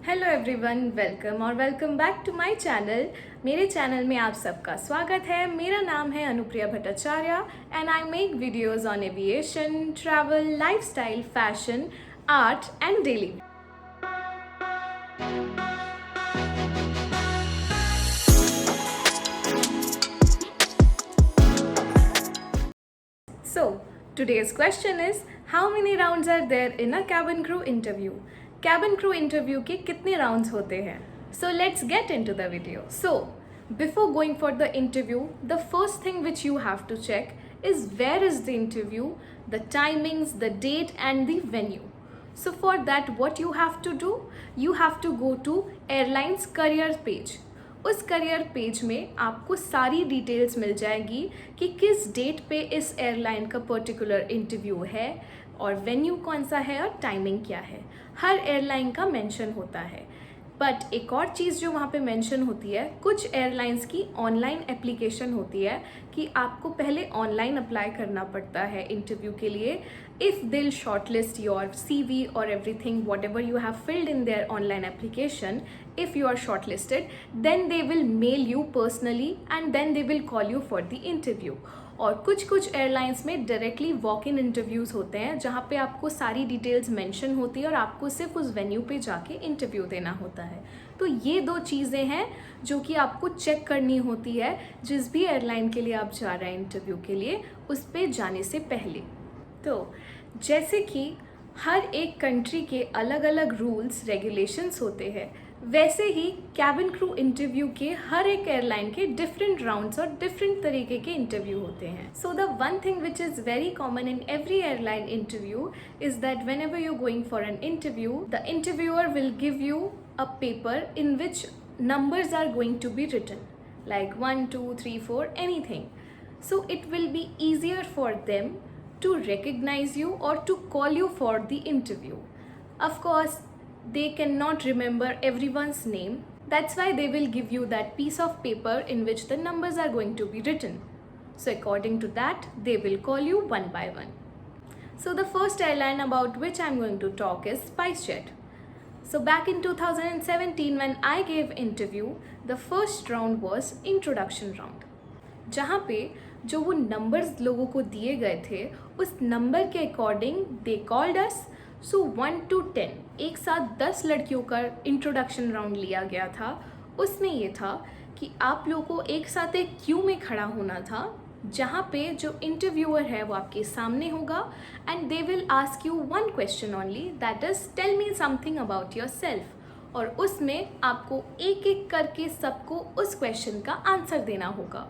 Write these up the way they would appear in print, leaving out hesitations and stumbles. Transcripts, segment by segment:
Hello everyone, welcome और welcome back to my channel. मेरे channel में आप सबका स्वागत है। मेरा नाम है Anupriya Bhattacharya and I make videos on aviation, travel, lifestyle, fashion, art and daily. So, today's question is, how many rounds are there in a cabin crew interview? Cabin crew interview के कितने rounds होते हैं? So let's get into the video. So, before going for the interview, the first thing which you have to check is where is the interview, the timings, the date and the venue. So for that, what you have to do? You have to go to airline's career page. उस career page में आपको सारी details मिल जाएगी कि किस date पे इस airline का पर्टिकुलर इंटरव्यू है और वेन्यू कौन सा है और टाइमिंग क्या है। हर एयरलाइन का मेंशन होता है। बट एक और चीज़ जो वहाँ पे मेंशन होती है, कुछ एयरलाइंस की ऑनलाइन एप्लीकेशन होती है कि आपको पहले ऑनलाइन अप्लाई करना पड़ता है इंटरव्यू के लिए। इफ़ दिल शॉर्टलिस्ट योर CV और everything what ever you have filled in their online application, if you are shortlisted, then they will mail you personally and then they will call you for the interview. और कुछ airlines में directly walk in interviews होते हैं जहाँ पे आपको सारी details mention होती है और आपको सिर्फ उस वेन्यू पे जाके इंटरव्यू देना होता है। तो ये दो चीज़ें हैं जो कि आपको चेक करनी होती है जिस भी एयरलाइन के लिए आप जा रहे हैं इंटरव्यू के लिए, उस पे जाने से पहले। तो जैसे कि हर एक कंट्री के अलग अलग रूल्स रेगुलेशंस होते हैं, वैसे ही कैबिन क्रू इंटरव्यू के हर एक एयरलाइन के डिफरेंट राउंड्स और डिफरेंट तरीके के इंटरव्यू होते हैं। So the one thing which is very common in every airline interview is that when ever you going for an interview, the interviewer will give you a paper in which numbers are going to be written, like 1, 2, 3, 4, anything. So it will be easier for them to recognize you or to call you for the interview. Of course, they cannot remember everyone's name. That's why they will give you that piece of paper in which the numbers are going to be written. So according to that, they will call you one by one. So the first airline about which I'm going to talk is SpiceJet. So back in 2017 when I gave interview, the first round was introduction round, जहाँ पे जो वो numbers लोगों को दिए गए थे उस नंबर के according they called us. So 1 to 10 एक साथ 10 लड़कियों का इंट्रोडक्शन राउंड लिया गया था। उसमें ये था कि आप लोगों को एक साथ एक क्यू में खड़ा होना था जहाँ पे जो इंटरव्यूअर है वो आपके सामने होगा and they will ask you one question only, that is tell me something about yourself. और उसमें आपको एक एक करके सबको उस क्वेश्चन का आंसर देना होगा।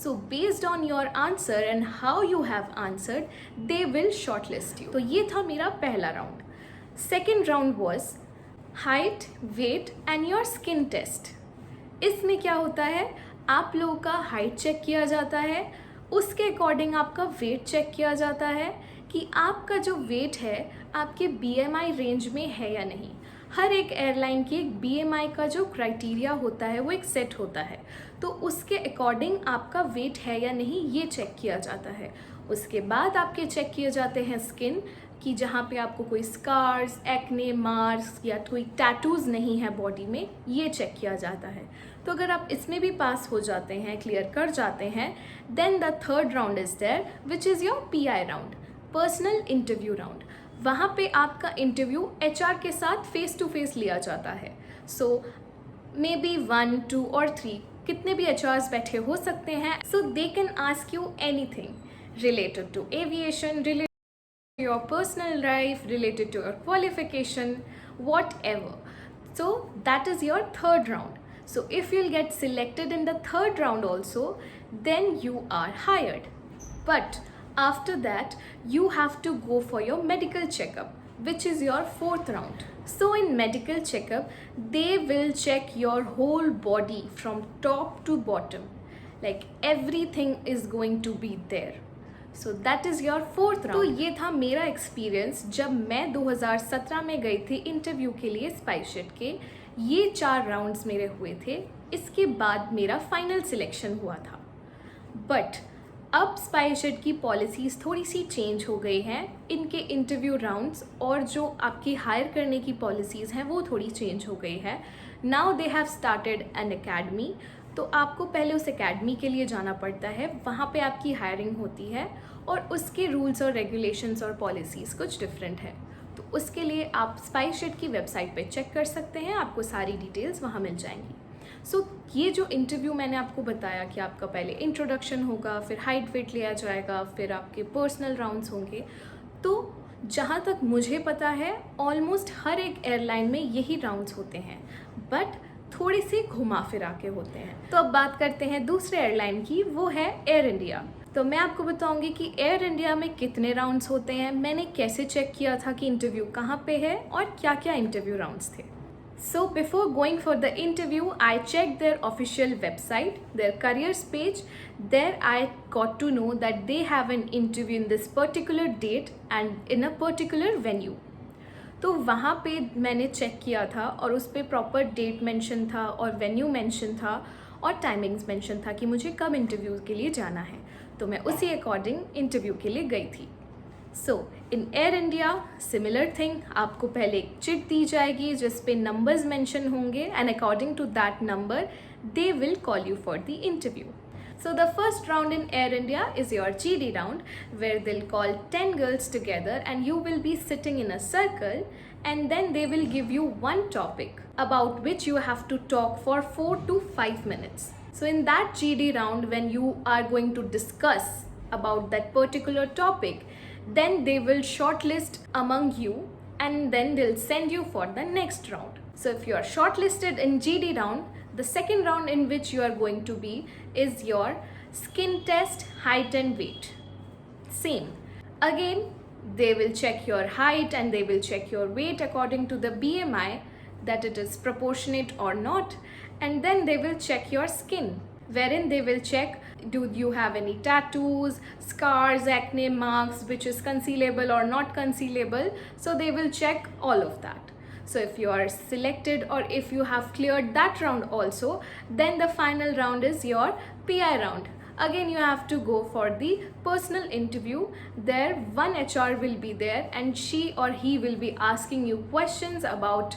So based on your answer and how you have answered, they will shortlist you. तो ये था मेरा पहला round. Second round was height, weight and your skin test. इसमें क्या होता है, आप लोगों का हाइट चेक किया जाता है, उसके अकॉर्डिंग आपका वेट चेक किया जाता है कि आपका जो वेट है आपके BMI रेंज में है या नहीं। हर एक एयरलाइन की एक BMI का जो क्राइटेरिया होता है वो एक सेट होता है, तो उसके अकॉर्डिंग आपका वेट है या नहीं ये चेक किया जाता है। उसके बाद आपके चेक किए जाते हैं स्किन कि जहाँ पे आपको कोई स्कार्स, एक्ने, मार्क्स या कोई टैटूज़ नहीं है बॉडी में, ये चेक किया जाता है। तो अगर आप इसमें भी पास हो जाते हैं, क्लियर कर जाते हैं, then the third round is there which is your PI round, personal interview round. वहाँ पे आपका इंटरव्यू HR के साथ फेस टू फेस लिया जाता है। सो मे बी 1, 2 और 3 कितने भी HRs बैठे हो सकते हैं। So they can ask you anything related to aviation, related your personal life, related to your qualification, whatever. So that is your third round. So if you'll get selected in the third round also, then you are hired. But after that, you have to go for your medical checkup, which is your fourth round. So in medical checkup, they will check your whole body from top to bottom. Like everything is going to be there. So that is your fourth round. तो ये था मेरा experience जब मैं 2017 में गई थी interview के लिए स्पाइसजेट के। ये 4 राउंड्स मेरे हुए थे, इसके बाद मेरा फाइनल सिलेक्शन हुआ था। बट अब स्पाइसजेट की पॉलिसीज़ थोड़ी सी चेंज हो गई हैं, इनके इंटरव्यू राउंड्स और जो आपकी हायर करने की पॉलिसीज़ हैं वो थोड़ी चेंज हो गई है. Now they have started an academy. तो आपको पहले उस एकेडमी के लिए जाना पड़ता है, वहाँ पे आपकी हायरिंग होती है और उसके रूल्स और रेगुलेशंस और पॉलिसीज़ कुछ डिफरेंट है. तो उसके लिए आप स्पाइसजेट की वेबसाइट पे चेक कर सकते हैं, आपको सारी डिटेल्स वहाँ मिल जाएंगी. सो ये जो इंटरव्यू मैंने आपको बताया कि आपका पहले इंट्रोडक्शन होगा, फिर हाइट वेट लिया जाएगा, फिर आपके पर्सनल राउंड्स होंगे. तो जहाँ तक मुझे पता है ऑलमोस्ट हर एक एयरलाइन में यही राउंड्स होते हैं, बट थोड़े से घुमा फिरा के होते हैं. तो अब बात करते हैं दूसरे एयरलाइन की, वो है एयर इंडिया. तो मैं आपको बताऊंगी कि एयर इंडिया में कितने राउंड्स होते हैं, मैंने कैसे चेक किया था कि इंटरव्यू कहाँ पे है और क्या क्या इंटरव्यू राउंड्स थे. So before going for the interview, I checked their official website, their careers page. There I got to know that they have an interview in this particular date and in a particular venue. तो वहाँ पे मैंने check किया था और उस पर proper date mention था और वेन्यू मेंशन था और टाइमिंग्स मेंशन था कि मुझे कब इंटरव्यू के लिए जाना है. तो मैं उसी अकॉर्डिंग इंटरव्यू के लिए गई थी. So in Air India similar thing, आपको पहले एक चिट दी जाएगी जिस पे नंबर्स मेंशन होंगे and according to that number they will call you for the interview. So the first round in Air India is your GD round, where they'll call 10 girls together and you will be sitting in a circle, and then they will give you one topic about which you have to talk for 4 to 5 minutes. So in that GD round, when you are going to discuss about that particular topic, then they will shortlist among you and then they'll send you for the next round. So if you are shortlisted in GD round, the second round in which you are going to be is your skin test, height and weight. Same. Again, they will check your height and they will check your weight according to the BMI, that it is proportionate or not, and then they will check your skin, wherein they will check do you have any tattoos, scars, acne marks, which is concealable or not concealable. So they will check all of that. So if you are selected or if you have cleared that round also, then the final round is your PI round. Again, you have to go for the personal interview. There one HR will be there and she or he will be asking you questions about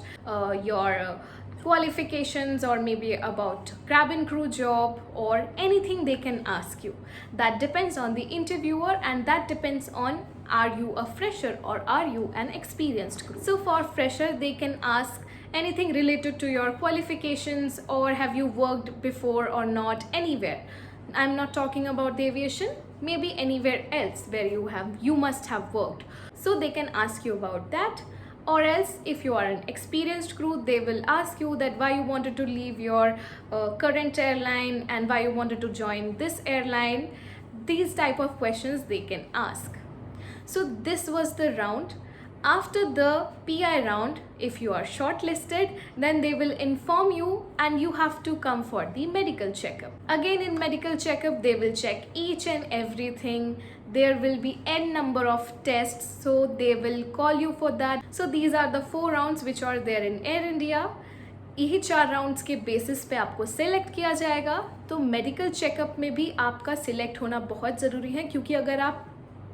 your qualifications or maybe about cabin crew job or anything they can ask you. That depends on the interviewer and that depends on are you a fresher or are you an experienced crew. So for fresher they can ask anything related to your qualifications or have you worked before or not anywhere. I'm not talking about the aviation, maybe anywhere else where you must have worked. So they can ask you about that. Or else if you are an experienced crew, they will ask you that why you wanted to leave your current airline and why you wanted to join this airline. These type of questions they can ask. So this was the round. After the PI round, if you are shortlisted, then they will inform you and you have to come for the medical checkup. Again in medical checkup, they will check each and everything. There will be n number of tests, so they will call you for that. So these are the 4 rounds which are there in Air India. यही 4 rounds के basis पे आपको select किया जाएगा. तो medical checkup में भी आपका सिलेक्ट होना बहुत ज़रूरी है, क्योंकि अगर आप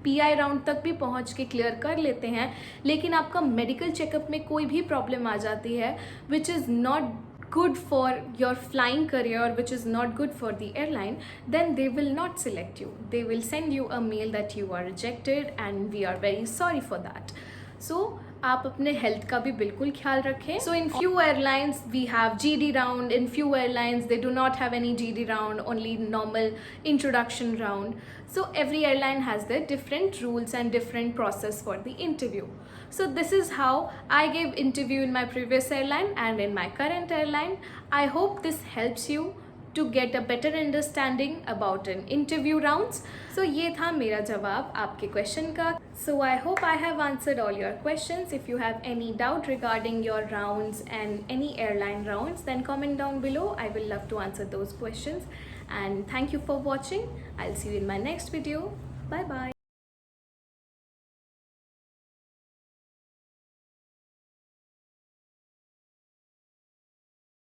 PI राउंड तक भी पहुंच के क्लियर कर लेते हैं लेकिन आपका मेडिकल चेकअप में कोई भी प्रॉब्लम आ जाती है which is not good for your flying career, which is not good for the airline, then they will not select you. They will send you a mail that you are rejected and we are very sorry for that. So आप अपने health का भी बिल्कुल ख्याल रखें. So in few airlines we have GD round, in few airlines they do not have any GD round, only normal introduction round. So every airline has their different rules and different process for the interview. So this is how I gave interview in my previous airline and in my current airline. I hope this helps you to get a better understanding about an interview rounds. So ये था मेरा जवाब आपके question का. So I hope I have answered all your questions. If you have any doubt regarding your rounds and any airline rounds, then comment down below. I will love to answer those questions. And thank you for watching. I'll see you in my next video. Bye bye.